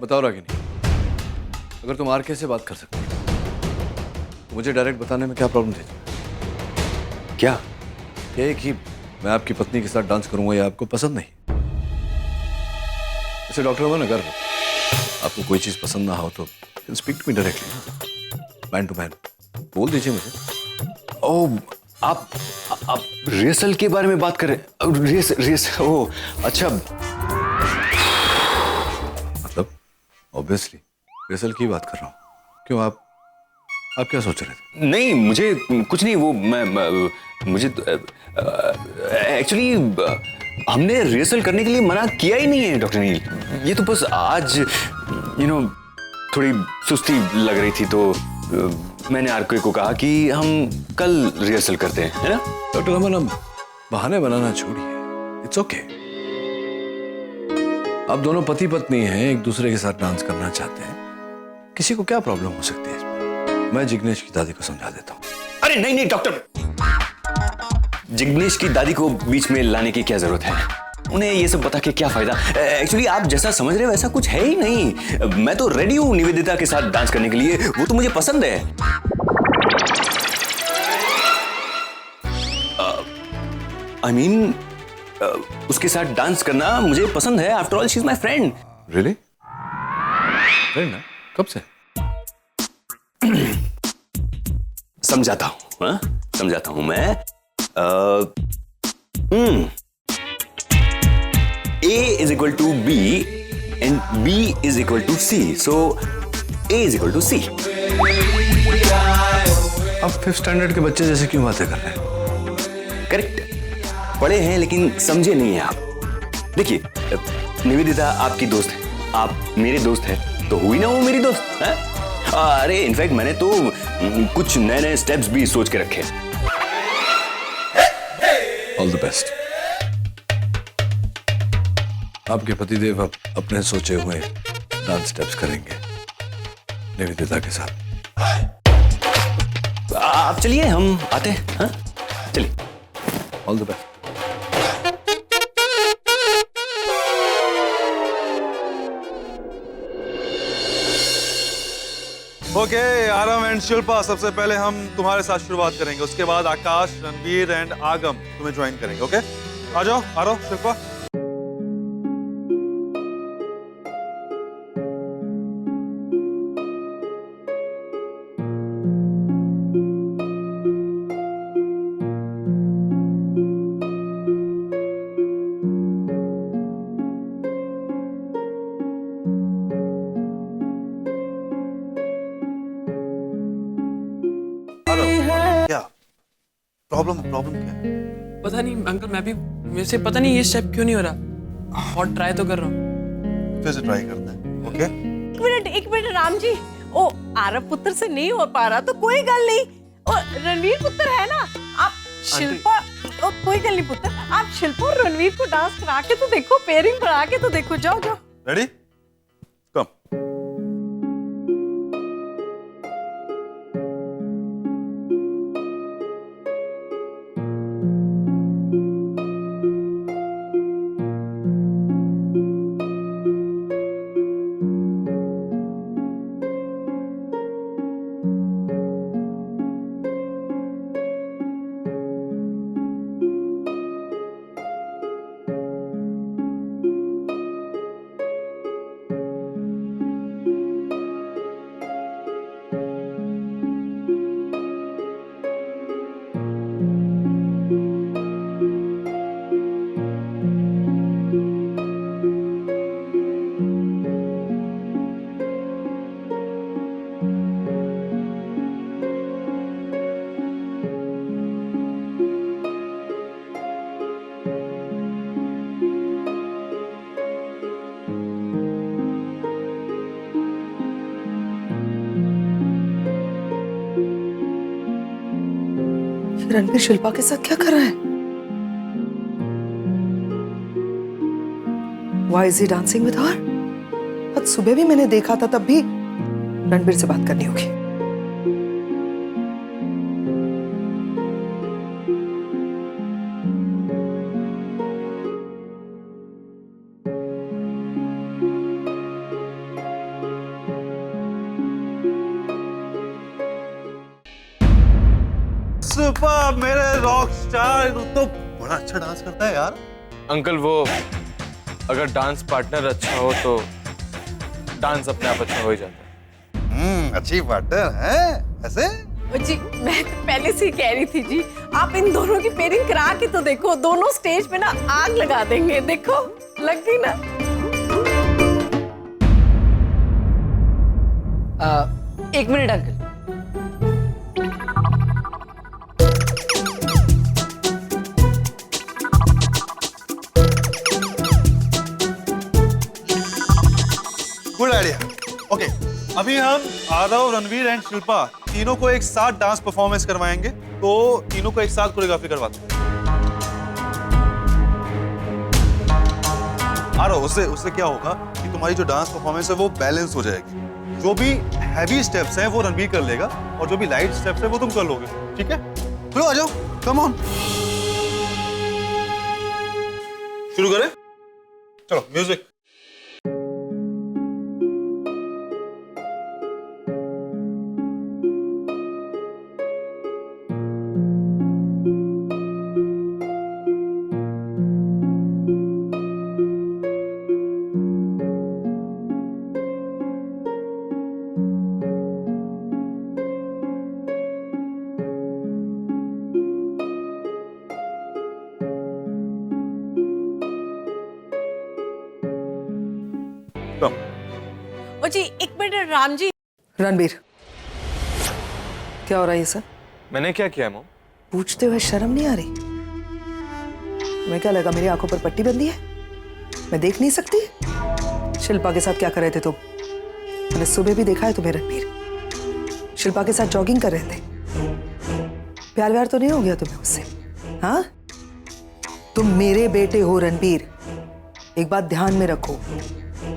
बताओ रागिनी, अगर तुम आरके से बात कर सकती हो तो मुझे डायरेक्ट बताने में क्या प्रॉब्लम थी? क्या? ये कि मैं आपकी पत्नी के साथ डांस करूंगा या आपको पसंद नहीं? जैसे डॉक्टर हो ना, अगर आपको कोई चीज पसंद ना हो तो speak to me directly, man to man, बोल दीजिए मुझे। ओ, आप रिहर्सल के बारे में बात कर रहे हैं? रिहर्सल, ओ अच्छा। मतलब ऑब्वियसली रिहर्सल की बात कर रहा हूँ। क्यों, आप क्या सोच रहे थे? नहीं, मुझे कुछ नहीं। वो मुझे एक्चुअली हमने रिहर्सल करने के लिए मना किया ही नहीं है डॉक्टर नील। ये तो बस आज थोड़ी सुस्ती लग रही थी तो मैंने आरके को कहा कि हम कल रिहर्सल करते हैं, है ना? डॉक्टर अमन, हम बहाने बनाना छोड़िए, इट्स ओके। आप दोनों पति पत्नी हैं, एक दूसरे के साथ डांस करना चाहते हैं, किसी को क्या प्रॉब्लम हो सकती है इसमें? मैं जिग्नेश की दादी को समझा देता हूँ। अरे नहीं नहीं डॉक्टर, जिग्नेश की दादी को बीच में लाने की क्या जरूरत है? उन्हें ये सब बता के क्या फायदा? एक्चुअली आप जैसा समझ रहे हो वैसा कुछ है ही नहीं। मैं तो रेडी हूँ निवेदिता के साथ डांस करने के लिए, वो तो मुझे पसंद है। आई मीन उसके साथ डांस करना मुझे पसंद है। After all she is my friend. Really? Friend ना? कब से? समझाता हूँ, हाँ? समझाता हूँ मैं। A is equal to B and B is equal to C. So A is equal to C. आप 5th स्टैंडर्ड के बच्चे जैसे क्यों बातें कर रहे हैं? करेक्ट, पढ़े हैं लेकिन समझे नहीं हैं आप। देखिए, निवेदिता आपकी दोस्त है, आप मेरे दोस्त हैं, तो हुई ना वो मेरी दोस्त, है? अरे इनफैक्ट मैंने तो कुछ नए नए स्टेप्स भी सोच के रखे। All the best. आपके पतिदेव अब अपने सोचे हुए डांस स्टेप्स करेंगे निवेदिता के साथ। आप चलिए, हम आते हैं, हाँ? चलिए। All the best. Okay, Aram and Shilpa, सबसे पहले हम तुम्हारे साथ शुरुआत करेंगे, उसके बाद आकाश, रणवीर एंड आगम तुम्हें ज्वाइन करेंगे। ओके, आ जाओ, आरव, शिल्पा। क्या प्रॉब्लम क्या है? पता नहीं अंकल, मैं भी, मेरे से पता नहीं ये स्टेप क्यों नहीं हो रहा। और ट्राई तो कर रहा हूँ। फिर से ट्राई करते हैं। ओके, एक मिनट राम जी। ओ, आरव पुत्र से नहीं हो पा रहा तो कोई गल नहीं। और रणवीर पुत्र है ना, आप शिल्पा, ओ कोई गल नहीं पुत्र, आप शिल्पा और रणवीर को डांस करा के तो देखो, पेयरिंग बना के तो देखो। जाओ जाओ। रेडी, कम। रणवीर शिल्पा के साथ क्या कर रहा है? Why is he dancing with her? आज सुबह भी मैंने देखा था, तब भी रणवीर से बात करनी होगी। शिल्पा मेरे रॉक स्टार, तो बड़ा अच्छा डांस करता है यार। अंकल वो अगर डांस पार्टनर अच्छा हो तो डांस अपने आप अच्छा हो ही जाता है। अच्छी पार्टनर है ऐसे। जी मैं तो पहले से ही कह रही थी जी, आप इन दोनों की पेयरिंग करा के तो देखो, दोनों स्टेज पे ना आग लगा देंगे। देखो लग गई ना। एक minute uncle, good idea. Okay, अभी हम आरव, रणवीर एंड शिल्पा तीनों को एक साथ डांस परफॉर्मेंस करवाएंगे, तो तीनों को एक साथ कोरियोग्राफी करवाते हैं। आरव, उससे क्या होगा कि तुम्हारी जो डांस परफॉर्मेंस है वो बैलेंस हो जाएगी। जो भी हैवी स्टेप्स हैं वो रणवीर कर लेगा और जो भी लाइट स्टेप्स हैं वो तुम कर लोगे, ठीक है? चलो आ जाओ, कम ऑन। शुरू करें? चलो म्यूजिक। ओ जी एक मिनट राम जी। रणबीर क्या हो रहा है ये सब? मैंने क्या किया मॉम? पूछते हुए शर्म नहीं आ रही? मैं क्या लगा मेरी आंखों पर पट्टी बंधी है, मैं देख नहीं सकती? शिल्पा के साथ क्या कर रहे थे तुम? मैंने सुबह भी देखा है तुम्हें रणबीर, शिल्पा के साथ जॉगिंग कर रहे थे। प्यार व्यार तो नहीं हो गया तुम्हें उससे? हाँ, तुम मेरे बेटे हो रणबीर, एक बात ध्यान में रखो,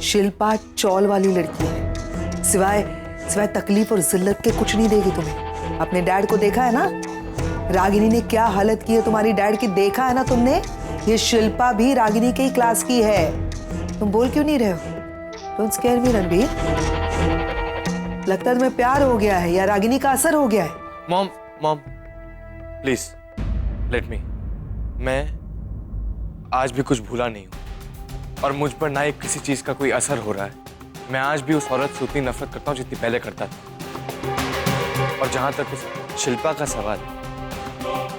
शिल्पा चौल वाली लड़की है, सिवाय तकलीफ और जिल्लत के कुछ नहीं देगी तुम्हें। अपने डैड को देखा है ना, रागिनी ने क्या हालत की है तुम्हारी डैड की, देखा है ना तुमने? ये शिल्पा भी रागिनी के ही क्लास की है। तुम बोल क्यों नहीं रहे हो? Don't scare me Ranbir. लगता है तुम्हें प्यार हो गया है या रागिनी का असर हो गया है? Mom mom please let me. मैं आज भी कुछ भूला नहीं हूँ और मुझ पर ना एक किसी चीज का कोई असर हो रहा है। मैं आज भी उस औरत से उतनी नफरत करता हूँ जितनी पहले करता था। और जहां तक उस शिल्पा का सवाल है,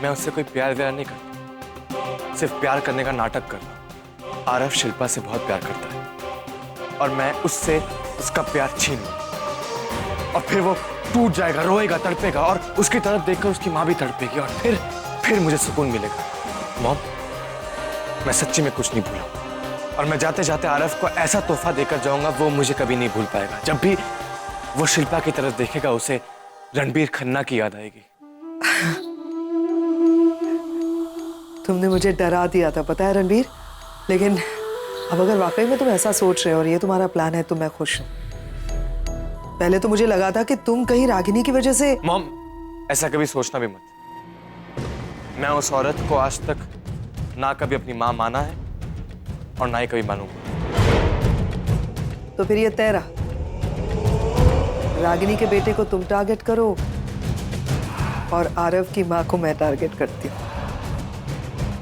मैं उससे कोई प्यार व्यार नहीं करता, सिर्फ प्यार करने का नाटक कर रहा हूँ। आरव शिल्पा से बहुत प्यार करता है और मैं उससे उसका प्यार छीन लूं और फिर वो टूट जाएगा, रोएगा, तड़पेगा और उसकी तरफ देखकर उसकी माँ भी तड़पेगी और फिर मुझे सुकून मिलेगा। मॉम, मैं सच्ची में कुछ नहीं भूला और मैं जाते जाते आरव को ऐसा तोहफा देकर जाऊंगा वो मुझे कभी नहीं भूल पाएगा। जब भी वो शिल्पा की तरफ देखेगा उसे रणबीर खन्ना की याद आएगी। तुमने मुझे डरा दिया था पता है रणबीर, लेकिन अब अगर वाकई में तुम ऐसा सोच रहे हो और ये तुम्हारा प्लान है तो मैं खुश हूं। पहले तो मुझे लगा था कि तुम कहीं रागिनी की वजह से। मॉम, ऐसा कभी सोचना भी मत। मैं उस औरत को आज तक ना कभी अपनी मां माना है और ना ही कभी मानूंगा। तो फिर ये तय रहा, रागिनी के बेटे को तुम टारगेट करो और आरव की मां को मैं टारगेट करती हूँ।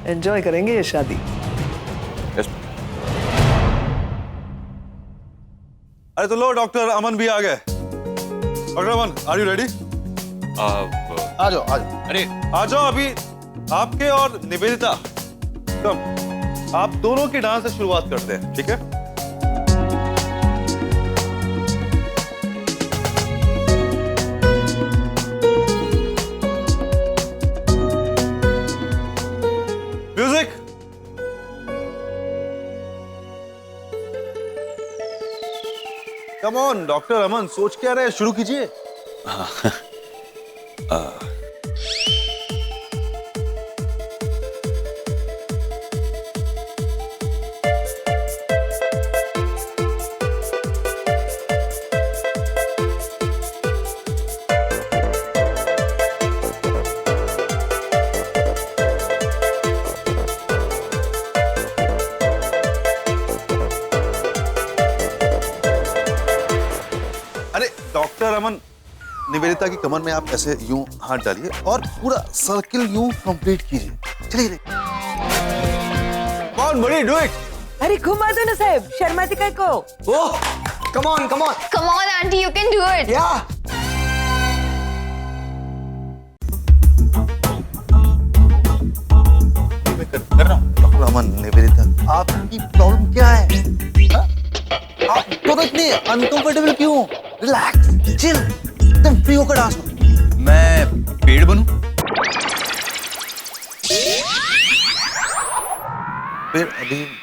एंजॉय करेंगे ये शादी। Yes, अरे तो लो, डॉक्टर अमन भी आ गए। Doctor Aman, are you ready? आ जाओ। अरे आ जाओ, अभी आपके और निवेदिता, कम, आप दोनों के डांस से शुरुआत करते हैं, ठीक है? म्यूजिक। कम ऑन डॉक्टर अमन, सोच क्या रहे, शुरू कीजिए। अरे डॉक्टर अमन, निवेदिता की कमर में आप ऐसे यूं हाथ डालिए और पूरा सर्किल यूं कंप्लीट कीजिए। चलिए कौन बड़ी डू इट। अरे घुमा दो ना साहब, शर्माती काय को। Oh come on come on. Come on, auntie, you can do it. या मैं कर रहा हूँ। डॉक्टर अमन, निवेदिता, आपकी प्रॉब्लम क्या है? हाँ? आप दोनों इतने अनकंफर्टेबल क्यों? रिलैक्स, चिल, एकदम फ्री होकर डांस करो। मैं पेड़ बनूं?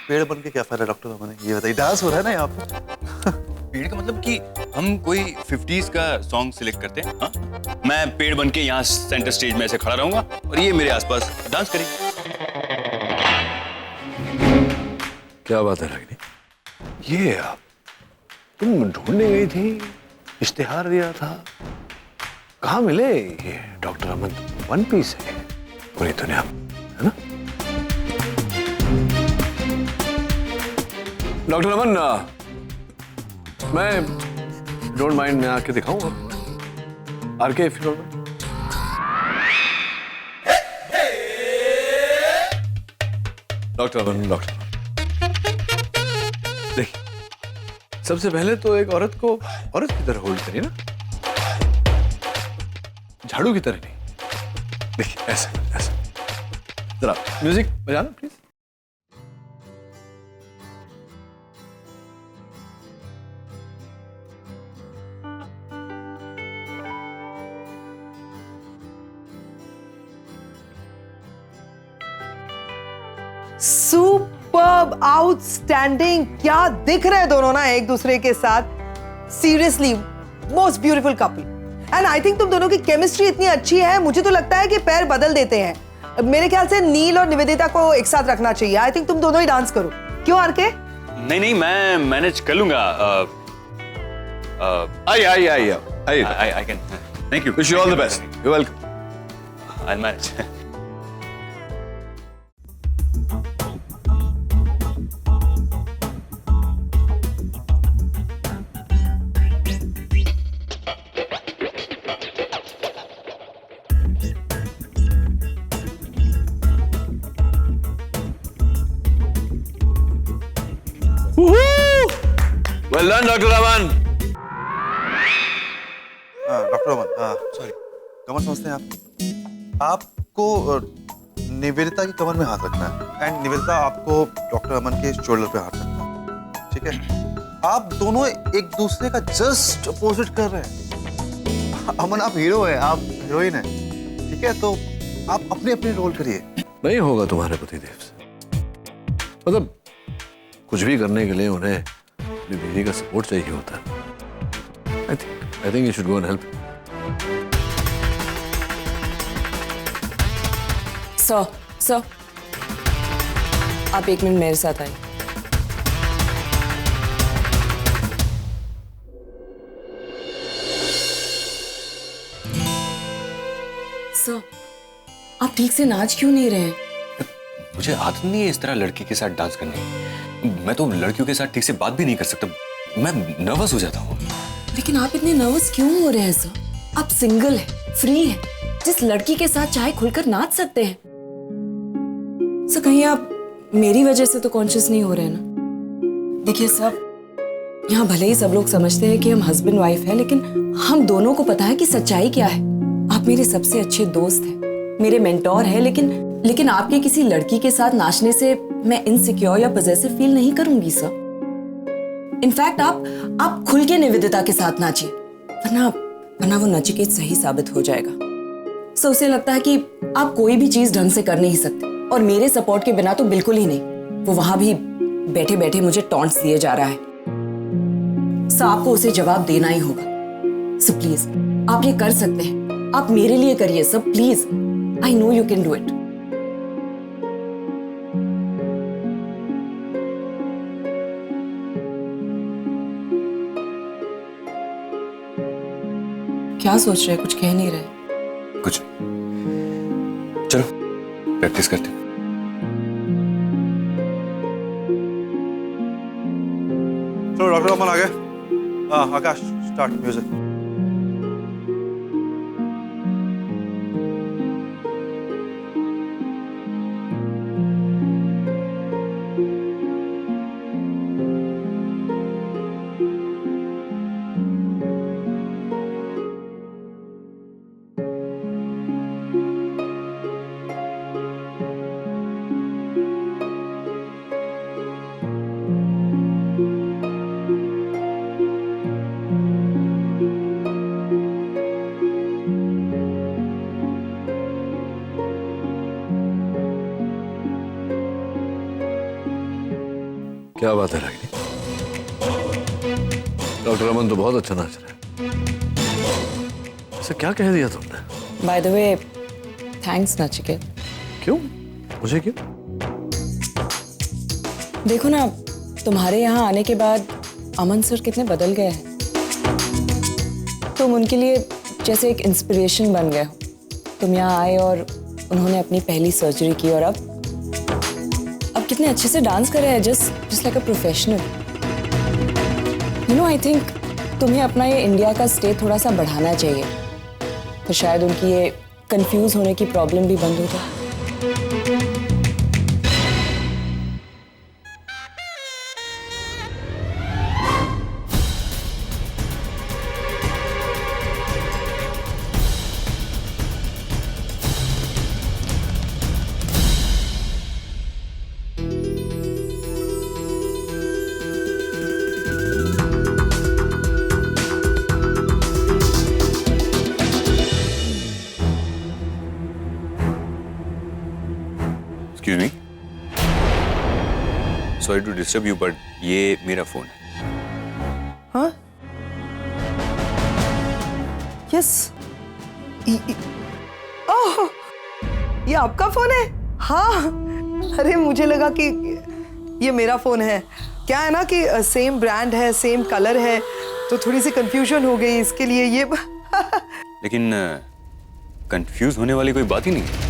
पेड़ बन के क्या फायदा डॉक्टर अमन? ये बताइए, डांस हो रहा है ना यहाँ पे। पेड़ का मतलब कि हम कोई 50s का सॉन्ग सिलेक्ट करते हैं। हाँ? मैं पेड़ बन के यहाँ सेंटर स्टेज में ऐसे खड़ा रहूंगा और ये मेरे आसपास डांस करेंगे। क्या बात है रागिनी, ये आप तुम ढूंढने गई थी, इश्तिहार दिया था, कहाँ मिले ये डॉक्टर अमन? वन पीस है पूरी दुनिया में, है ना? डॉक्टर अमन, मैं डोंट माइंड, मैं आके दिखाऊंगा आरके if you don't mind. Doctor Aman, doctor देखिए, सबसे पहले तो एक औरत को औरत की तरह होल्ड करिए ना, झाड़ू की तरह नहीं। देखिए ऐसे ऐसे, जरा म्यूजिक बजाना प्लीज। सुपर्ब, आउटस्टैंडिंग, क्या दिख रहे हैं दोनों ना एक दूसरे के साथ। Seriously most beautiful couple. And I think तुम दोनों की केमिस्ट्री इतनी अच्छी है, मुझे तो लगता है कि पैर बदल देते हैं। मेरे ख्याल से नील और निवेदिता को एक साथ रखना चाहिए। आई थिंक तुम दोनों ही डांस करो, क्यों आरके? नहीं नहीं, मैं मैनेज कर लूंगा। I can. Thank you. Wish you all the best. You welcome. I manage. Well done doctor Aman. Doctor Aman, sorry, कमर समझते हैं आप? आपको निवेदिता की कमर में हाथ रखना है एंड निवेदिता आपको डॉक्टर अमन के शोल्डर पे हाथ रखना है, ठीक है? आप दोनों एक दूसरे का जस्ट अपोजिट कर रहे हैं। अमन, आप हीरो हैं, आप हीरोइन हैं, ठीक है? तो आप अपने अपने रोल करिए। नहीं होगा तुम्हारे पतिदेव से, मतलब कुछ भी करने के लिए उन्हें अपनी बीवी का सपोर्ट चाहिए होता है। I think you should go and help. Sir आप 1 मिनट मेरे साथ आइए। सर आप ठीक से नाच क्यों नहीं रहे? मुझे आदत नहीं है इस तरह लड़की के साथ डांस करने की। मैं तो लड़कियों के साथ ठीक से बात भी नहीं कर सकता, मैं नर्वस हो जाता हूँ। लेकिन आप इतने नर्वस क्यों हो रहे हैं सर? आप सिंगल हैं, फ्री हैं, जिस लड़की के साथ चाहे खुलकर नाच सकते हैं। सर कहीं आप मेरी वजह से तो कॉन्शियस नहीं हो रहे हैं ना? देखिए सर, यहाँ भले ही सब लोग समझते हैं कि हम हस्बैंड वाइफ है, लेकिन हम दोनों को पता है कि सच्चाई क्या है। आप मेरे सबसे अच्छे दोस्त हैं, मेरे मेंटोर हैं, लेकिन आपके किसी लड़की के साथ नाचने से मैं इनसिक्योर या पॉसेसिव फील नहीं करूंगी सर। इनफैक्ट आप खुल के निवेदिता के साथ नाचिए, वरना वो नचिकेत सही साबित हो जाएगा। सो उसे लगता है कि आप कोई भी चीज ढंग से कर नहीं सकते, और मेरे सपोर्ट के बिना तो बिल्कुल ही नहीं। वो वहां भी बैठे बैठे मुझे टॉन्ट्स दिए जा रहा है। सो आपको उसे जवाब देना ही होगा। सो प्लीज आप ये कर सकते हैं, आप मेरे लिए करिए sir, please. I know you can do it. क्या सोच रहे हैं? कुछ कह नहीं रहे? कुछ, चलो प्रैक्टिस करते हैं। चलो डॉक्टर अमन आ गए। आकाश, स्टार्ट म्यूजिक। क्या बात है रागिनी, डॉक्टर अमन तो बहुत अच्छा नाच रहा है। ऐसा क्या कह दिया तुमने? By the way thanks Nachiket. क्यों? मुझे क्यों? देखो ना, तुम्हारे यहाँ आने के बाद अमन सर कितने बदल गए हैं। तुम उनके लिए जैसे एक इंस्पिरेशन बन गए हो। तुम यहाँ आए और उन्होंने अपनी पहली सर्जरी की और अब कितने अच्छे से डांस कर रहे हैं, just like a professional. You know, I think तुम्हें अपना ये इंडिया का स्टे थोड़ा सा बढ़ाना चाहिए, तो शायद उनकी ये कंफ्यूज होने की प्रॉब्लम भी बंद हो जाए। Excuse me. Sorry to disturb you, but ये मेरा फोन है। हाँ? यस। ओह, ये आपका फोन है? हाँ। अरे मुझे लगा कि ये मेरा फोन है। क्या है ना कि सेम ब्रांड है, सेम कलर है, तो थोड़ी सी कंफ्यूजन हो गई, इसके लिए ये लेकिन कंफ्यूज होने वाली कोई बात ही नहीं है।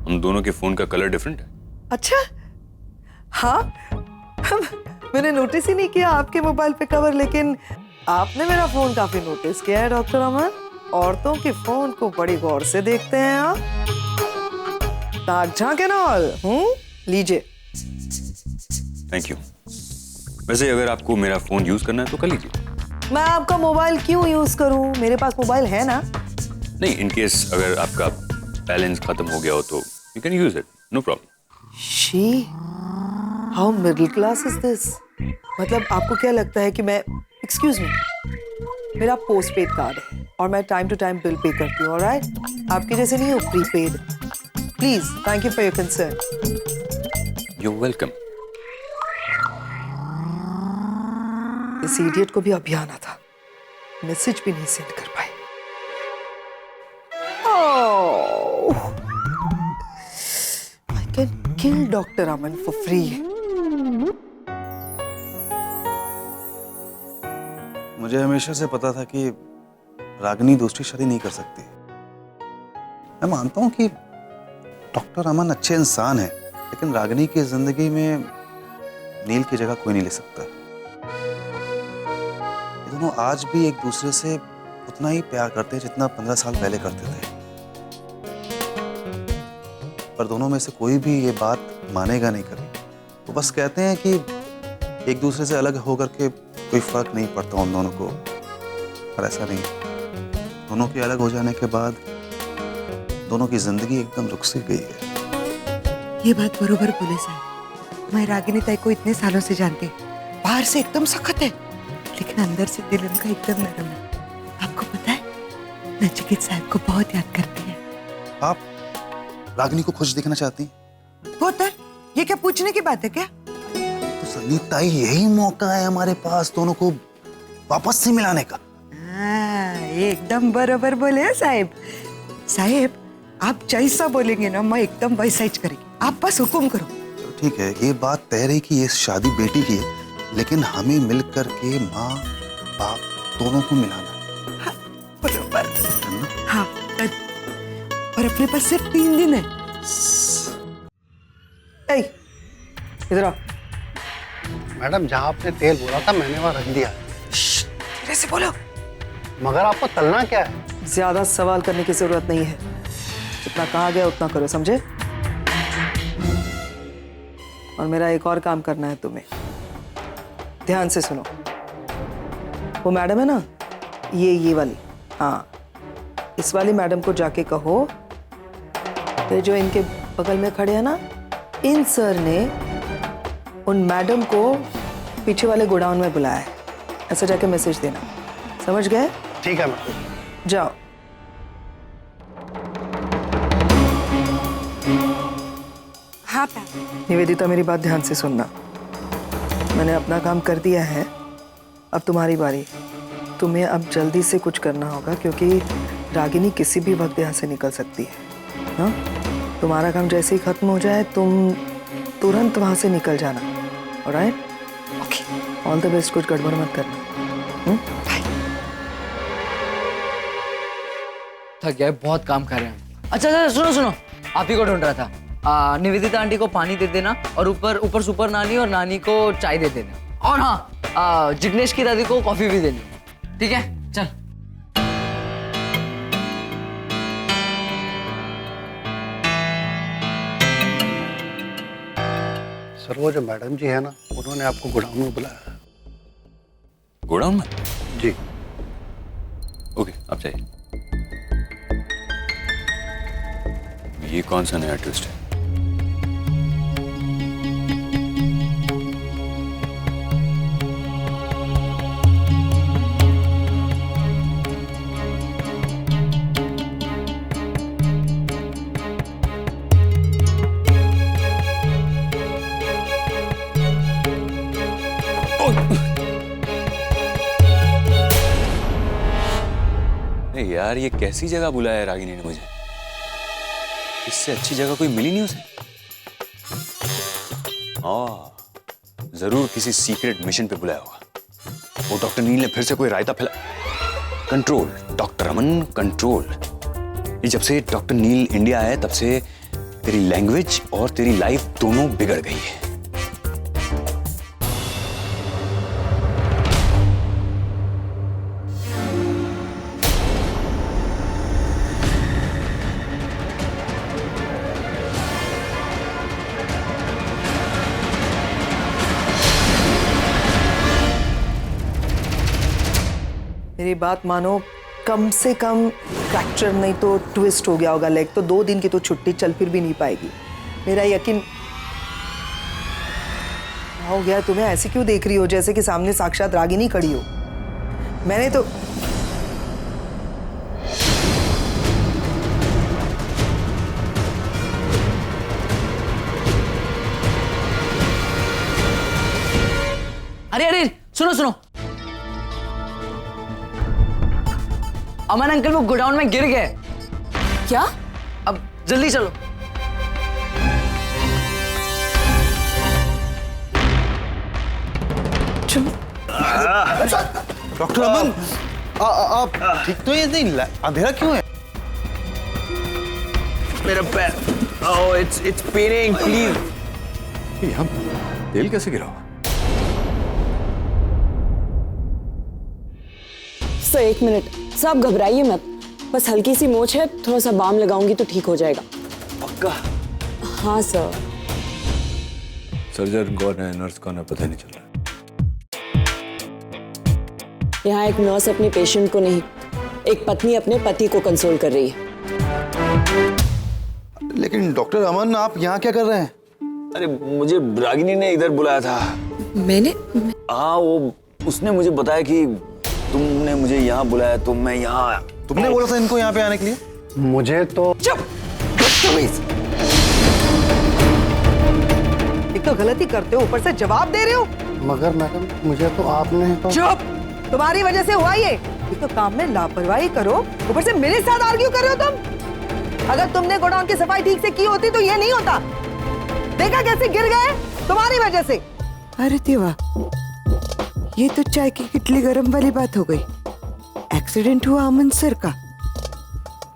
हम दोनों के फोन का कलर डिफरेंट है। अच्छा, हाँ। मैंने नोटिस ही नहीं किया आपके मोबाइल पे कवर, लेकिन आपने मेरा फोन काफी नोटिस किया है डॉक्टर अमन। औरतों के फोन को बड़ी गौर से देखते हैं आप। ताक झांक एंड ऑल। लीजिए। Thank you. वैसे अगर आपको मेरा फोन यूज करना है तो कर लीजिए। मैं आपका मोबाइल क्यों यूज करूं? मेरे पास मोबाइल है ना। नहीं, इन केस अगर आपका बैलेंस खत्म हो गया हो तो you can use it, no problem. She, how middle class is this? मतलब आपको क्या लगता है कि मैं, एक्सक्यूज मी, मेरा पोस्ट पेड कार्ड है और मैं time to time bill pay करती हूँ, ऑलराइट? आपके जैसे नहीं हो prepaid. Please, thank you for your concern. You welcome. इस इडियट को भी अभी आना था, मैसेज भी नहीं सेंड कर पाए। I can kill Dr. Aman for free. मुझे हमेशा से पता था कि रागिनी दूसरी शादी नहीं कर सकती। मैं मानता हूं कि डॉक्टर अमन अच्छे इंसान हैं, लेकिन रागिनी की जिंदगी में नील की जगह कोई नहीं ले सकता। ये दोनों आज भी एक दूसरे से उतना ही प्यार करते हैं जितना 15 साल पहले करते थे, पर दोनों में से कोई भी ये बात मानेगा नहीं कभी। वो बस कहते हैं कि एक दूसरे से अलग होकर के कोई फर्क नहीं पड़ता उन दोनों को, पर ऐसा नहीं। दोनों के अलग हो जाने के बाद दोनों की जिंदगी एकदम रुक सी गई है। ये बात बरोबर बोले साहब। मैं रागिनी ताई को इतने सालों से जानती, बाहर से एकदम सख्त है, लेकिन अंदर से दिल उनका एकदम नरम है। आपको पता है, नचिकेत साहब को बहुत याद करती है। आप रागिनी को खुश देखना चाहती हैं? पोतर, ये क्या पूछने की बात है क्या? तो संदीप ताई, यही मौका है हमारे पास दोनों को वापस से मिलाने का। एकदम बरोबर बोले हैं साहब। साहब, आप जैसा बोलेंगे ना, मैं एकदम वैसा ही करेंगे। आप बस हुक्म करो। तो ठीक है, ये बात तय रही कि ये शादी बेटी की है, लेकिन हमें मिलकर के माँ बाप दोनों को मिलाना है। हाँ, बरोबर। हाँ, और अपने पास सिर्फ 3 दिन है। इधर आओ। मैडम, जहाँ आपने तेल बोला था मैंने वहाँ रख दिया। ऐसे बोलो। मगर आपको तलना क्या है? ज्यादा सवाल करने की जरूरत नहीं है, जितना कहा गया उतना करो, समझे? और मेरा एक और काम करना है तुम्हें। ध्यान से सुनो। वो मैडम है ना, ये वाली, हाँ, इस वाली मैडम को जाके कहो, ये जो इनके बगल में खड़े हैं ना, इन सर ने उन मैडम को पीछे वाले गोडाउन में बुलाया है। ऐसे जाके मैसेज देना, समझ गए? ठीक है मैडम। जाओ। हाँ, निवेदिता, मेरी बात ध्यान से सुनना। मैंने अपना काम कर दिया है, अब तुम्हारी बारी। तुम्हें अब जल्दी से कुछ करना होगा क्योंकि रागिनी किसी भी वक्त यहाँ से निकल सकती है। हाँ, तुम्हारा काम जैसे ही खत्म हो जाए तुम तुरंत वहाँ से निकल जाना। Alright? Okay, all the best. कुछ गड़बड़ मत करना। थक गया, बहुत काम कर रहे हैं। अच्छा, सुनो सुनो, आप ही को ढूंढ रहा था। निवेदिता आंटी को पानी दे देना और ऊपर सुपर नानी और नानी को चाय दे देना। और हाँ, जिग्नेश की दादी को कॉफी भी देनी। ठीक है, चल। सर वो जो मैडम जी है ना, उन्होंने आपको गोडाउन में बुलाया है। गोडाउन में? जी। ओके, आप जाइए। ये कौन सा नया ट्विस्ट है? यार, ये कैसी जगह बुलाया है रागिनी ने मुझे? इससे अच्छी जगह कोई मिली नहीं उसे। जरूर किसी सीक्रेट मिशन पे बुलाया होगा। वो डॉक्टर नील ने फिर से कोई रायता फैला। कंट्रोल डॉक्टर अमन, कंट्रोल। ये जब से डॉक्टर नील इंडिया आया तब से तेरी लैंग्वेज और तेरी लाइफ दोनों बिगड़ गई है। मेरी बात मानो, कम से कम फ्रैक्चर नहीं तो ट्विस्ट हो गया होगा लेग, तो 2 दिन की तो छुट्टी, चल फिर भी नहीं पाएगी। मेरा यकीन हो गया। तुम्हें ऐसी क्यों देख रही हो जैसे कि सामने साक्षात रागिनी खड़ी हो? मैंने तो अरे सुनो सुनो, अमन अंकल वो गोडाउन में गिर गए। क्या? अब जल्दी चलो। डॉक्टर अमन, आप ठीक तो? ये नहीं, अंधेरा क्यों है? मेरा पैर, ओह इट्स पेनिंग, प्लीज। हम तेल कैसे गिरा हुआ? सर 1 मिनट, सर आप घबराइए मत, बस हल्की सी मोच है, थोड़ा सा बाम लगाऊंगी तो ठीक हो जाएगा। पक्का? हाँ सर। सर्जन कौन है, नर्स कौन है, पता नहीं चल रहा। यहाँ एक नर्स अपने पेशेंट को नहीं, एक पत्नी अपने पति को कंसोल कर रही है। लेकिन डॉक्टर अमन, आप यहाँ क्या कर रहे हैं? अरे मुझे रागिनी ने इधर बुलाया था। मैंने? हाँ, वो उसने मुझे बताया कि तुमने मुझे यहाँ बुलाया तो मैं यहाँ आया। तुमने बोला था इनको यहाँ पे आने के लिए? मुझे तो चुप। एक तो गलती करते हो, ऊपर से जवाब दे रहे हो। मगर मैडम, मुझे तो आपने तो। चुप, तुम्हारी वजह से हुआ ये। एक तो काम में लापरवाही करो, ऊपर से मेरे साथ आर्ग्यू कर रहे हो तुम। अगर तुमने गोडाउन की सफाई ठीक से की होती तो ये नहीं होता। देखा कैसे गिर गए? तुम्हारी वजह से। अरे देवा, ये तो चाय की कितली गरम वाली बात हो गई। एक्सीडेंट हुआ अमन सर का,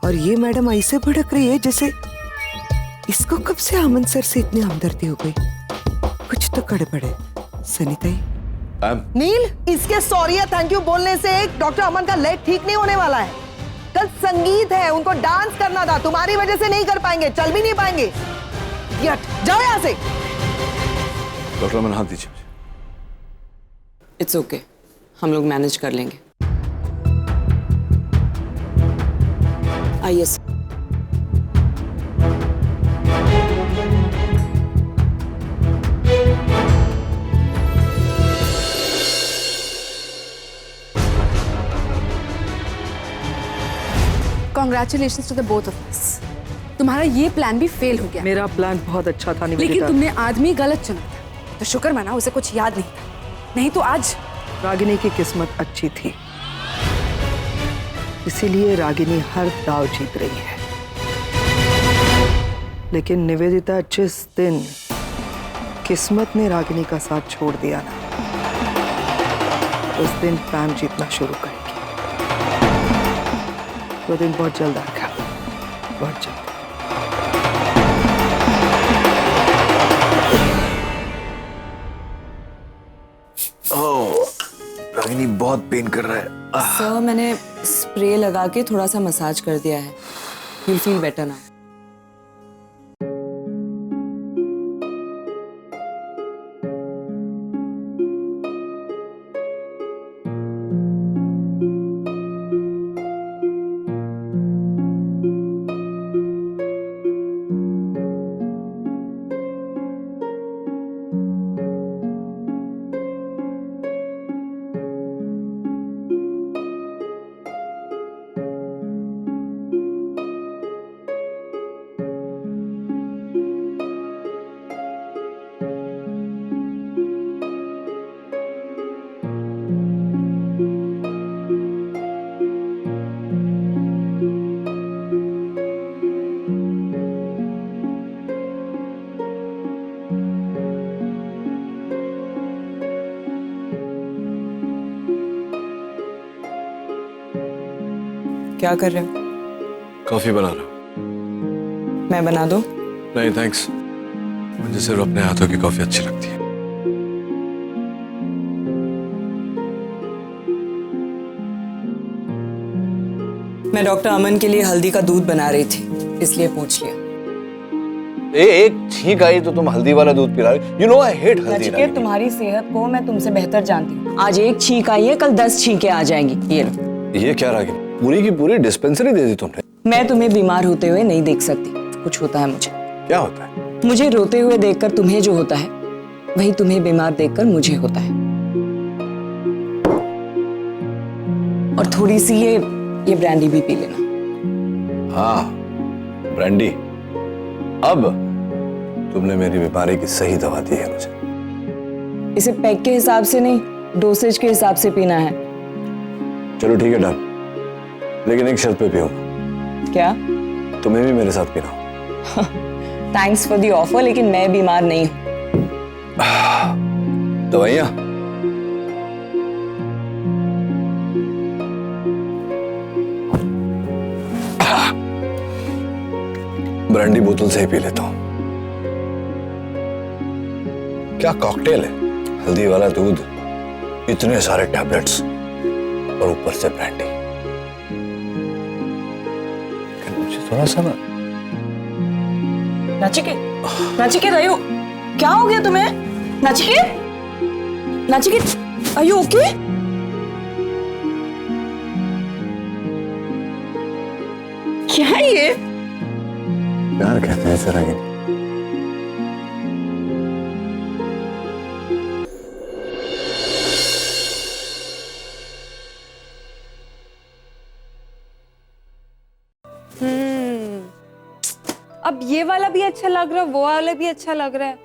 और ये मैडम ऐसे भड़क रही है जैसे इसको कब से अमन सर से इतनी हमदर्दी हो गई। कुछ तो गड़बड़ है। सनिताई, नील, इसके सॉरी या थैंक यू बोलने से डॉक्टर अमन का लेग ठीक नहीं होने वाला है। कल संगीत है, उनको डांस करना था, तुम्हारी वजह से नहीं कर पाएंगे, चल भी नहीं पाएंगे। जाओ यहाँ से। डॉक्टर अमन, हाथ दीजिए। इट्स ओके, हम लोग मैनेज कर लेंगे। आइए sir. Congratulations to the both of us. तुम्हारा ये प्लान भी फेल हो गया। मेरा प्लान बहुत अच्छा था निवेदिता। लेकिन तुमने आदमी गलत चुना था, तो शुक्र मनाओ उसे कुछ याद नहीं था। नहीं तो आज रागिनी की किस्मत अच्छी थी, इसीलिए रागिनी हर दाव जीत रही है। लेकिन निवेदिता जिस दिन किस्मत ने रागिनी का साथ छोड़ दिया ना, उस दिन पैम जीतना शुरू करेगी। वो दिन बहुत जल्द आएगा, बहुत जल्द। रागिनी बहुत पेन कर रहा है। सर मैंने स्प्रे लगा के थोड़ा सा मसाज कर दिया है। You'll feel better now. क्या कर रहे हो? कॉफी बना रहा हूँ। मैं बना दूं? नहीं थैंक्स, मुझे सिर्फ अपने हाथों की कॉफी अच्छी लगती है। मैं डॉक्टर अमन के लिए हल्दी का दूध बना रही थी, इसलिए पूछ लिया। एक छींक आई तो तुम हल्दी वाला दूध पिला रही। यू नो आई हेट हल्दी। नचिकेत, तुम्हारी सेहत को मैं तुमसे बेहतर जानती हूँ। आज एक छींक आई है, कल 10 छींकें आ जाएंगी। ये लो। ये क्या रागिनी, पूरी की पूरी डिस्पेंसरी दे दी तुमने। मैं तुम्हें बीमार होते हुए नहीं देख सकती। कुछ होता है मुझे। क्या होता है? मुझे रोते हुए देखकर तुम्हें जो होता है, वही तुम्हें बीमार देखकर मुझे होता है। और थोड़ी सी ये ब्रांडी भी पी लेना। हाँ, ब्रांडी। अब तुमने मेरी बीमारी की सही दवा दी है मुझे। इसे पैक के हिसाब से नहीं, डोसेज के हिसाब से पीना है। चलो ठीक है, डन। लेकिन एक शर्त पे पीऊंगा। क्या? तुम्हें भी मेरे साथ पीना हो। थैंक्स फॉर दी ऑफर, लेकिन मैं बीमार नहीं हूं। दवाइयां? ब्रांडी बोतल से ही पी लेता हूं। क्या कॉकटेल है, हल्दी वाला दूध, इतने सारे टैबलेट्स और ऊपर से ब्रांडी। मुझे थोड़ा सा ना। नचिकेत आयु, क्या हो गया तुम्हें? नचिकेत आयु ओके? क्या है ये? प्यार कहते हैं इसे रागिनी। अब ये वाला भी अच्छा लग रहा है, वो वाला भी अच्छा लग रहा है,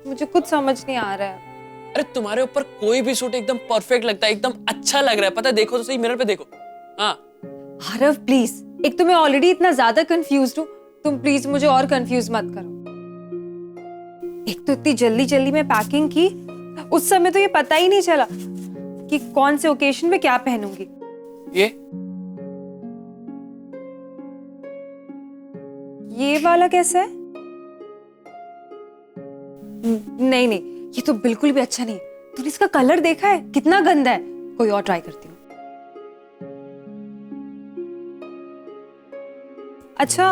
मुझे कुछ समझ नहीं आ रहा है। अरे तुम्हारे ऊपर कोई भी सूट एकदम परफेक्ट लगता है, एकदम अच्छा लग रहा है। पता है, देखो तो सही, मिरर पे देखो। हाँ आरव प्लीज, एक तो मैं ऑलरेडी इतना ज्यादा कंफ्यूज्ड हूँ, तुम प्लीज मुझे और कंफ्यूज मत करो। एक तो इतनी जल्दी जल्दी में पैकिंग की, उस समय तो ये पता ही नहीं चला कि कौन से ओकेशन में क्या पहनूंगी। ये वाला कैसा है? नहीं नहीं, ये तो बिल्कुल भी अच्छा नहीं। तूने इसका कलर देखा है, कितना गंदा है। कोई और ट्राई करती हूँ। अच्छा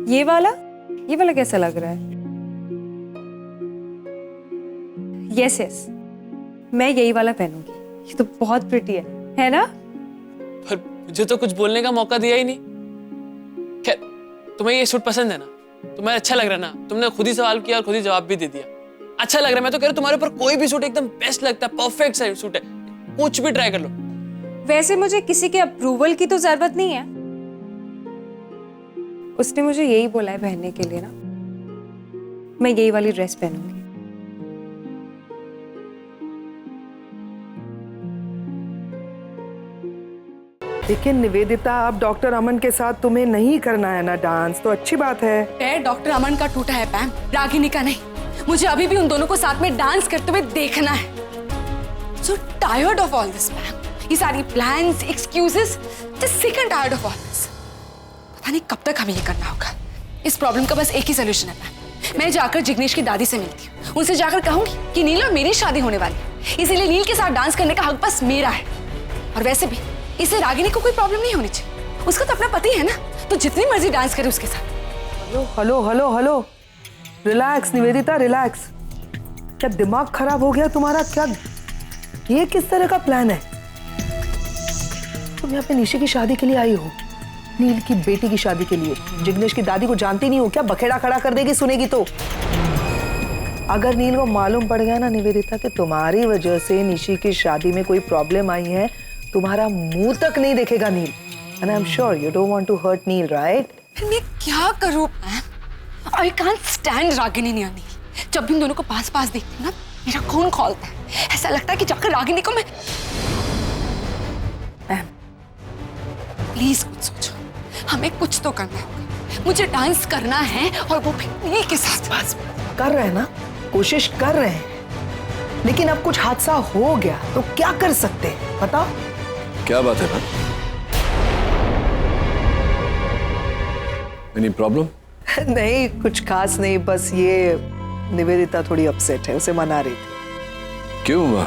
ये वाला कैसा लग रहा है? यस यस, मैं यही वाला पहनूंगी। ये तो बहुत प्रिटी है ना? पर मुझे तो कुछ बोलने का मौका दिया ही नहीं। खैर, तुम्हें ये सूट पसंद है ना? तुम्हें अच्छा लग रहा है ना? तुमने खुद ही सवाल किया और खुद ही जवाब भी दे दिया। अच्छा लग रहा है। मैं तो कह रहा हूं तुम्हारे ऊपर कोई भी सूट एकदम बेस्ट लगता है, परफेक्ट सा सूट है। कुछ भी ट्राई कर लो। वैसे मुझे किसी के अप्रूवल की तो जरूरत नहीं है, उसने मुझे यही बोला है पहनने के लिए ना। मैं यही वाली ड्रेस पहनूंगी। लेकिन निवेदिता, अब डॉक्टर अमन के साथ तुम्हें नहीं करना है ना डांस, तो अच्छी बात है। पैर डॉक्टर अमन का टूटा है पैम, रागिनी का नहीं। मुझे अभी भी उन दोनों को साथ में डांस करते हुए देखना है। So tired of all this, पैम। ये सारी plans, excuses, just sick and tired of all this। पता नहीं कब तक हमें ये करना होगा। इस प्रॉब्लम का बस एक ही सोल्यूशन है पैम। मैं जाकर जिग्नेश की दादी से मिलती हूँ, उनसे जाकर कहूंगी कि नील और मेरी शादी होने वाली है, इसीलिए नील के साथ डांस करने का हक बस मेरा है। और वैसे भी इससे रागिनी को कोई प्रॉब्लम नहीं होनी चाहिए, उसका तो अपना पति है ना, तो जितनी मर्जी डांस करे उसके साथ। Hello hello hello hello, relax Nivedita, relax. क्या दिमाग खराब हो गया तुम्हारा? क्या ये किस तरह का प्लान है? तुम यहाँ पे निशी की शादी के लिए आई हो, नील की बेटी की शादी के लिए। जिग्नेश की दादी को जानती नहीं हो क्या? बखेड़ा खड़ा कर देगी सुनेगी तो। अगर नील को मालूम पड़ गया ना निवेदिता कि तुम्हारी वजह से निशी की शादी में कोई प्रॉब्लम आई है, तुम्हारा मुंह तक नहीं देखेगा नील। And I'm sure you don't want to hurt nil, right? फिर मैं क्या करूं ma'am? I can't stand Ragini और नील। जब भी इन दोनों को पास पास देखती हूँ ना, मेरा खून खौलता है। ऐसा लगता है कि जाकर रागिनी को मैं प्लीज कुछ सोचो, हमें कुछ तो करना होगा। मुझे डांस करना है और वो भी नील के साथ। बस कर रहे हैं ना, कोशिश कर रहे हैं, लेकिन अब कुछ हादसा हो गया तो क्या कर सकते हैं बताओ? क्या बात है ना? Any problem? नहीं कुछ खास नहीं, बस ये निवेदिता थोड़ी अपसेट है, उसे मना रही थी। क्यों?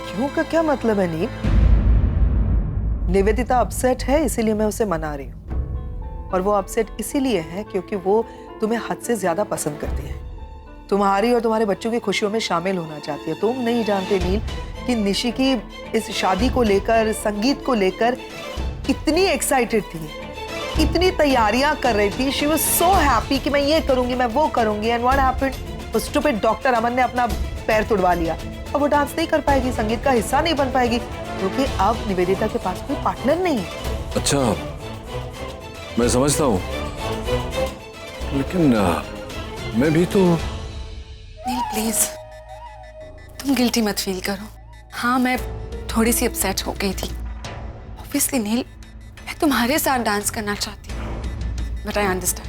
क्यों का क्या मतलब है नील? निवेदिता अपसेट है इसीलिए मैं उसे मना रही हूँ, और वो अपसेट इसीलिए है क्योंकि वो तुम्हें हद से ज्यादा पसंद करती है, तुम्हारी और तुम्हारे बच्चों की खुशियों में शामिल होना चाहती है। तुम नहीं जानते नील कि निशी की इस शादी को लेकर, संगीत को लेकर कितनी एक्साइटेड थी, इतनी तैयारियां कर रही थी। शी वाज सो हैप्पी कि मैं ये करूंगी, मैं वो करूंगी। And what happened? उस स्टूपिड डॉक्टर अमन ने अपना पैर तुड़वा लिया। अब वो डांस नहीं कर पाएगी, संगीत का हिस्सा नहीं बन पाएगी, क्योंकि अब निवेदिता के पास कोई पार्टनर नहीं है। अच्छा, मैं समझता हूँ, लेकिन मैं भी तो। नील प्लीज, तुम गिल्टी मत फील करो। हाँ, मैं थोड़ी सी अपसेट हो गई थी। ऑब्वियसली नील, मैं तुम्हारे साथ डांस करना चाहती हूँ, बट आई अंडरस्टैंड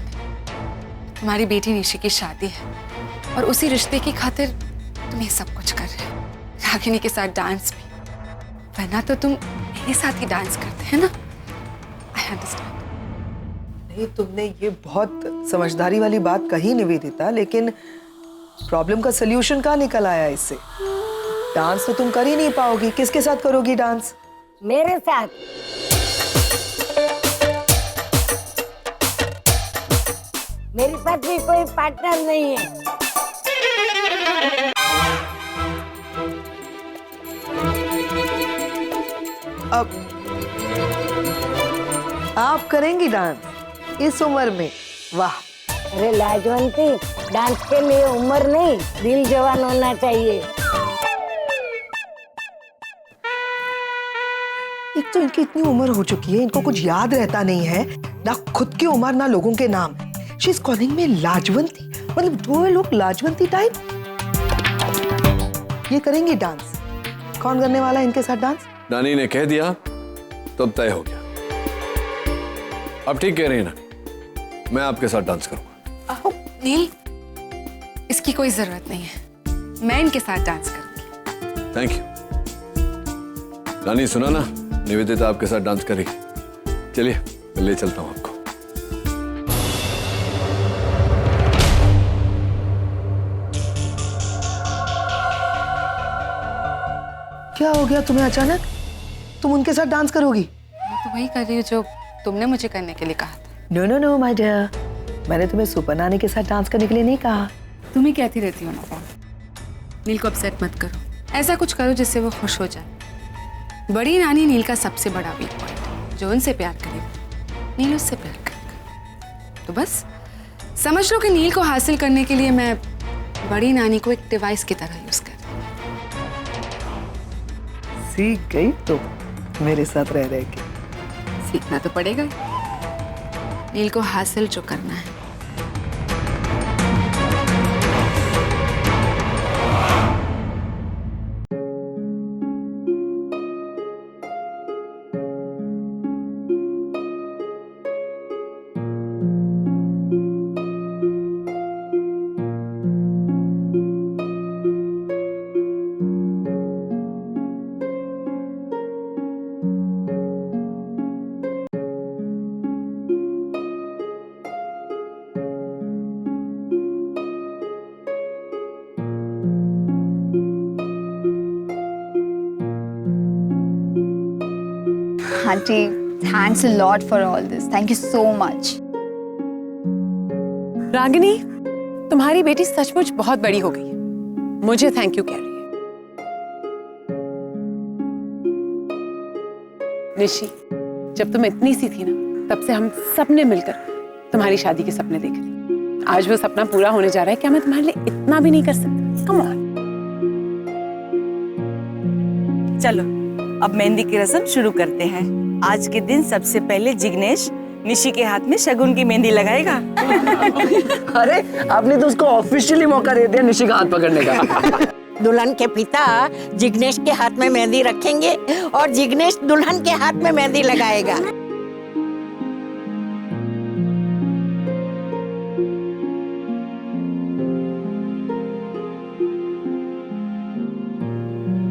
तुम्हारी बेटी निशी की शादी है और उसी रिश्ते की खातिर तुम ये सब कुछ कर रहे हो। रागिनी के साथ डांस भी, वरना तो तुम मेरे साथ ही डांस करते हैं ना। I understand. नहीं, तुमने ये बहुत समझदारी वाली बात कही निवेदिता, लेकिन प्रॉब्लम का सलूशन कहाँ निकल आया इससे? डांस तो तुम कर ही नहीं पाओगी, किसके साथ करोगी डांस? मेरे साथ। मेरे साथ भी कोई पार्टनर नहीं है। अब आप करेंगी डांस इस उम्र में? वाह। अरे लाजवंती, डांस के लिए उम्र नहीं, दिल जवान होना चाहिए। एक तो इनकी इतनी उम्र हो चुकी है, इनको कुछ याद रहता नहीं है, ना खुद की उम्र ना लोगों के नाम। शी इज कॉलिंग मी लाजवंती, मतलब दो लोग लाजवंती टाइप। ये करेंगी डांस? कौन करने वाला है इनके साथ डांस? नानी ने कह दिया तो अब तय हो गया। अब ठीक कह रही है नानी, मैं आपके साथ डांस करूंगा। नील, इसकी कोई जरूरत नहीं है, मैं इनके साथ डांस करूंगी। थैंक यू नानी। सुना ना, निवेदिता आपके साथ डांस करेगी। चलिए मैं ले चलता हूं आपको। क्या हो गया तुम्हें अचानक? तुम उनके साथ डांस करोगी? मैं तो वही कर रही हूँ जो तुमने मुझे करने के लिए कहा था। No no no my dear, मैंने तुम्हें सुपर नानी के साथ डांस करने के लिए नहीं कहा। तुम ही कहती रहती हो ना। नील को अपसेट मत करो, ऐसा कुछ करो जिससे वो खुश हो जाए। बड़ी नानी नील का सबसे बड़ा वीक पॉइंट, जो उनसे प्यार करेगा नील उससे प्यार करेगा। तो बस समझ लो कि नील को हासिल करने के लिए मैं बड़ी नानी को एक डिवाइस की तरह यूज कर रही हूँ। सीख गई तो मेरे साथ रह के। सीखना तो पड़ेगा, नील को हासिल जो करना है। Auntie, thanks a lot for all this. Thank you so much. Ragini, तुम्हारी बेटी सचमुच बहुत बड़ी हो गई है। मुझे थैंक यू कह रही है। निशी, जब तुम इतनी सी थी ना, तब से हम सब ने मिलकर तुम्हारी शादी के सपने देखे थे। आज वो सपना पूरा होने जा रहा है। क्या मैं तुम्हारे लिए इतना भी नहीं कर सकती? Come on. चलो अब मेहंदी की रस्म शुरू करते हैं। आज के दिन सबसे पहले जिग्नेश निशी के हाथ में शगुन की मेहंदी लगाएगा। अरे आपने तो उसको ऑफिशियली मौका दे दिया निशी का हाथ पकड़ने का। दुल्हन के पिता जिग्नेश के हाथ में मेहंदी रखेंगे और जिग्नेश दुल्हन के हाथ में मेहंदी लगाएगा।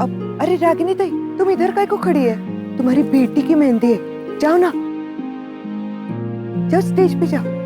अब अरे रागिनी ताई, तुम इधर काय को खड़ी है? तुम्हारी बेटी की मेहंदी है, जाओ ना, जाओ स्टेज पे जाओ।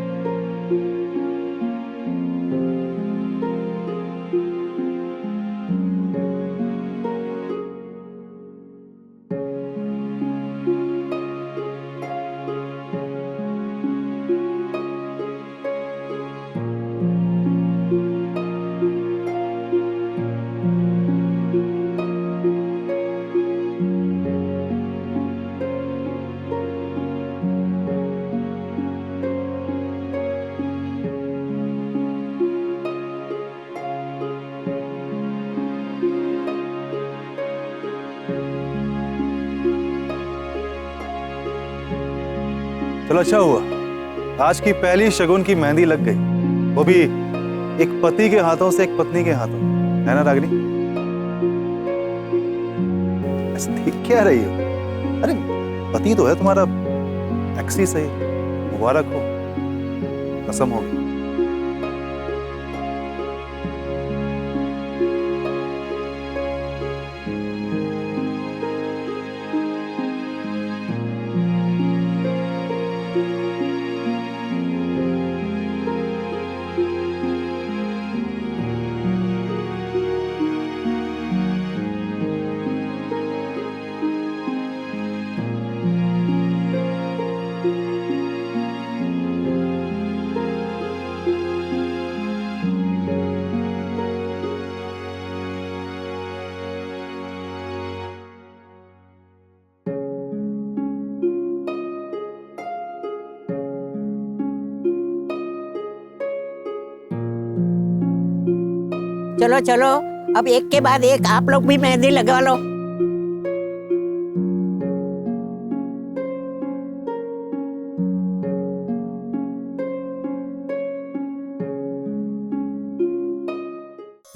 चलो अच्छा हुआ, आज की पहली शगुन की मेहंदी लग गई, वो भी एक पति के हाथों से एक पत्नी के हाथों, है ना रागिनी? ऐसे देख क्या रही हो? अरे पति तो है तुम्हारा, एक्सी सही, मुबारक हो, कसम होगी। चलो चलो, अब एक के बाद एक आप लोग भी मेहंदी लगा लो।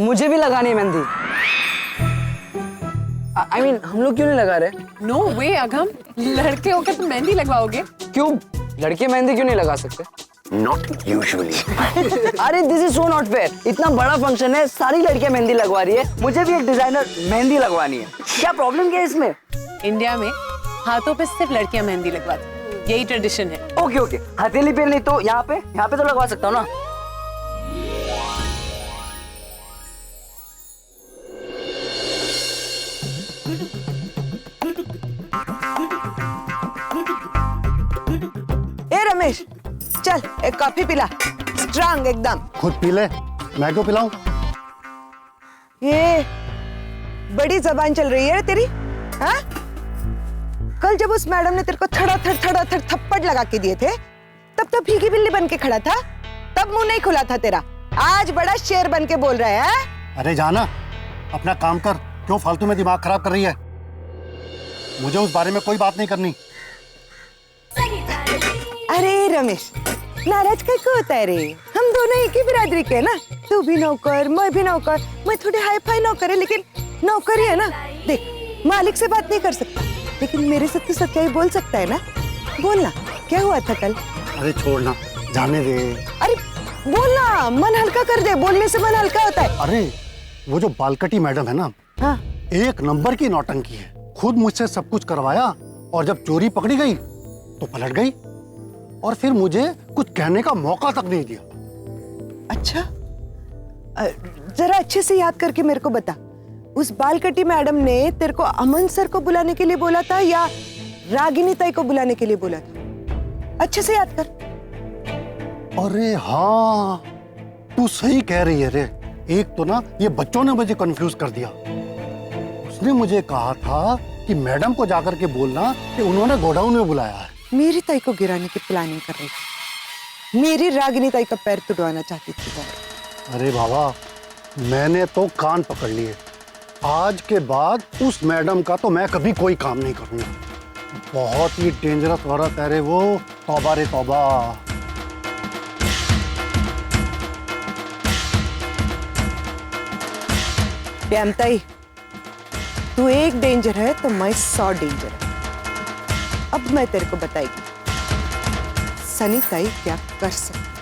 मुझे भी लगानी है मेहंदी। I mean, हम लोग क्यों नहीं लगा रहे? नो वे अगम, लड़के होकर तुम मेहंदी लगवाओगे? क्यों? लड़के मेहंदी क्यों नहीं लगा सकते? Not usually. अरे this is so not fair. इतना बड़ा फंक्शन है, सारी लड़कियां मेहंदी लगवा रही है, मुझे भी एक डिजाइनर मेहंदी लगवानी है। क्या प्रॉब्लम क्या है इसमें? इंडिया में हाथों पे सिर्फ लड़कियां मेहंदी लगवाती हैं, यही ट्रेडिशन है। ओके ओके, हथेली पे नहीं तो यहाँ पे तो लगवा सकता हूँ ना। ए रमेश, चल एक कॉफी पिला, स्ट्रांग एकदम। खुद पी ले, मैं क्यों पिलाऊं? ये बड़ी जबान चल रही है तेरी, हाँ? कल जब उस मैडम ने तेरे को थड़ा थड़ थप्पड़ लगा के दिए थे, तब तो भीगी बिल्ली बन के खड़ा था, तब मुंह नहीं खुला था तेरा। आज बड़ा शेर बन के बोल रहा है। अरे जाना, अपना काम कर, क्यों फालतू में दिमाग खराब कर रही है? मुझे उस बारे में कोई बात नहीं करनी। अरे रमेश, नाराज क्या क्यों होता है रे? हम दोनों एक ही बिरादरी के हैं ना, तू भी नौकर, मैं भी नौकर। मैं थोड़ी हाई फाई नौकर है, लेकिन नौकर ही है ना। देख, मालिक से बात नहीं कर सकता, लेकिन मेरे से तो सच्चाई बोल सकता है ना। बोलना, क्या हुआ था कल? अरे छोड़ना, जाने दे। अरे बोलना, मन हल्का कर दे, बोलने से मन हल्का होता है। अरे वो जो बालकटी मैडम है ना, हाँ, एक नंबर की नौटंकी है। खुद मुझसे सब कुछ करवाया और जब चोरी पकड़ी गई तो पलट गई और फिर मुझे कुछ कहने का मौका तक नहीं दिया। अच्छा, जरा अच्छे से याद करके मेरे को बता, उस बालकटी मैडम ने तेरे को अमन सर को बुलाने के लिए बोला था या रागिनी ताई को बुलाने के लिए बोला था। अच्छे से याद कर। अरे हाँ, तू सही कह रही है रे। एक तो ना ये बच्चों ने मुझे कंफ्यूज कर दिया। उसने मुझे कहा था कि मैडम को जाकर के बोलना कि उन्होंने गोडाउन में बुलाया है। मेरी ताई को गिराने की प्लानिंग कर रही थी। मेरी रागिनी ताई का पैर तुड़वाना चाहती थी वो। अरे बाबा, मैंने तो कान पकड़ लिए। आज के बाद उस मैडम का तो मैं कभी कोई काम नहीं करूंगा। बहुत ही डेंजरस औरत है रे वो। तौबा रे तौबा। प्याम ताई, तू एक डेंजर है तो मैं 100 डेंजर है। अब मैं तेरे को बताएगी सनी ताई क्या कर सकती।